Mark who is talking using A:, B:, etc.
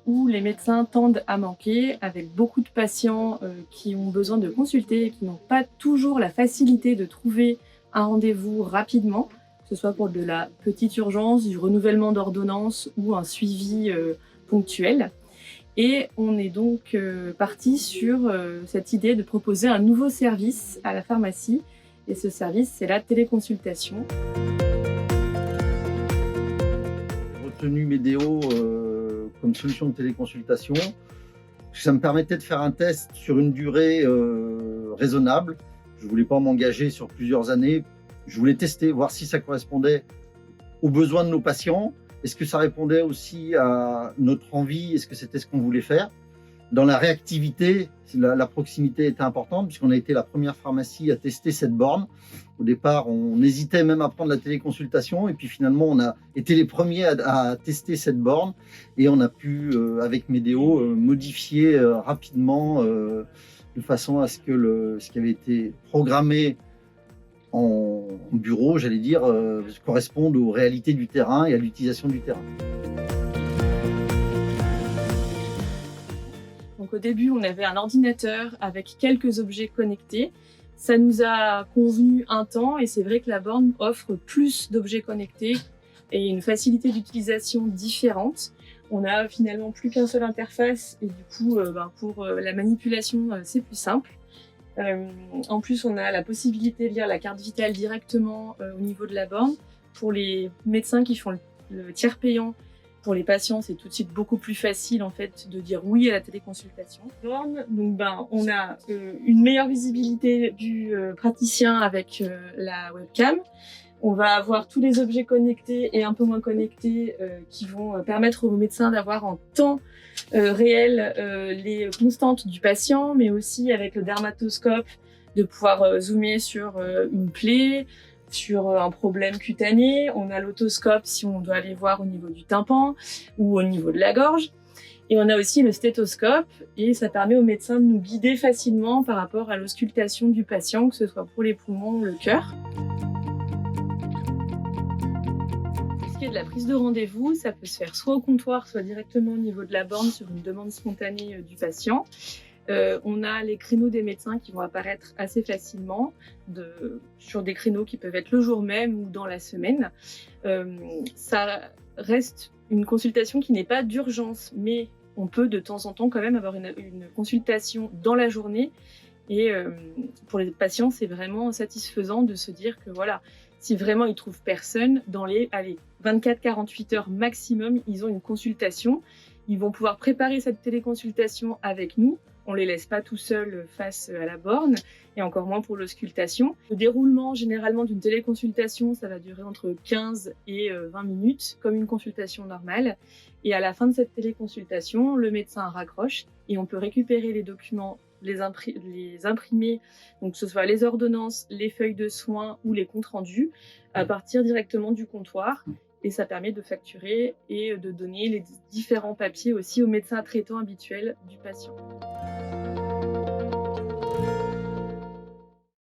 A: où les médecins tendent à manquer, avec beaucoup de patients qui ont besoin de consulter et qui n'ont pas toujours la facilité de trouver un rendez-vous rapidement, que ce soit pour de la petite urgence, du renouvellement d'ordonnance ou un suivi ponctuel. Et on est donc parti sur cette idée de proposer un nouveau service à la pharmacie. Et ce service, c'est la téléconsultation.
B: J'ai retenu Medeo comme solution de téléconsultation. Ça me permettait de faire un test sur une durée raisonnable. Je ne voulais pas m'engager sur plusieurs années. Je voulais tester, voir si ça correspondait aux besoins de nos patients. Est-ce que ça répondait aussi à notre envie? Est-ce que c'était ce qu'on voulait faire? Dans la réactivité, la proximité était importante puisqu'on a été la première pharmacie à tester cette borne. Au départ, on hésitait même à prendre la téléconsultation et puis finalement, on a été les premiers à tester cette borne et on a pu, avec Medeo, modifier rapidement de façon à ce que ce qui avait été programmé en bureau, j'allais dire, corresponde aux réalités du terrain et à l'utilisation du terrain.
A: Donc au début, on avait un ordinateur avec quelques objets connectés. Ça nous a convenu un temps et c'est vrai que la borne offre plus d'objets connectés et une facilité d'utilisation différente. On a finalement plus qu'un seul interface et du coup, pour la manipulation, c'est plus simple. En plus, on a la possibilité de lire la carte vitale directement au niveau de la borne. Pour les médecins qui font le tiers payant, pour les patients, c'est tout de suite beaucoup plus facile en fait de dire oui à la téléconsultation. Donc, on a une meilleure visibilité du praticien avec la webcam. On va avoir tous les objets connectés et un peu moins connectés qui vont permettre aux médecins d'avoir en temps réel les constantes du patient, mais aussi avec le dermatoscope de pouvoir zoomer sur une plaie, sur un problème cutané. On a l'autoscope si on doit aller voir au niveau du tympan ou au niveau de la gorge. Et on a aussi le stéthoscope et ça permet aux médecins de nous guider facilement par rapport à l'auscultation du patient, que ce soit pour les poumons ou le cœur. De la prise de rendez-vous, ça peut se faire soit au comptoir, soit directement au niveau de la borne sur une demande spontanée du patient. On a les créneaux des médecins qui vont apparaître assez facilement sur des créneaux qui peuvent être le jour même ou dans la semaine. Ça reste une consultation qui n'est pas d'urgence, mais on peut de temps en temps quand même avoir une consultation dans la journée. Et pour les patients, c'est vraiment satisfaisant de se dire que voilà, si vraiment ils trouvent personne, dans les 24-48 heures maximum, ils ont une consultation. Ils vont pouvoir préparer cette téléconsultation avec nous. On les laisse pas tout seuls face à la borne, et encore moins pour l'auscultation. Le déroulement généralement d'une téléconsultation, ça va durer entre 15 et 20 minutes, comme une consultation normale. Et à la fin de cette téléconsultation, le médecin raccroche et on peut récupérer les documents, les imprimer, donc que ce soit les ordonnances, les feuilles de soins ou les comptes rendus, à partir directement du comptoir. Et ça permet de facturer et de donner les différents papiers aussi au médecin traitant habituel du patient.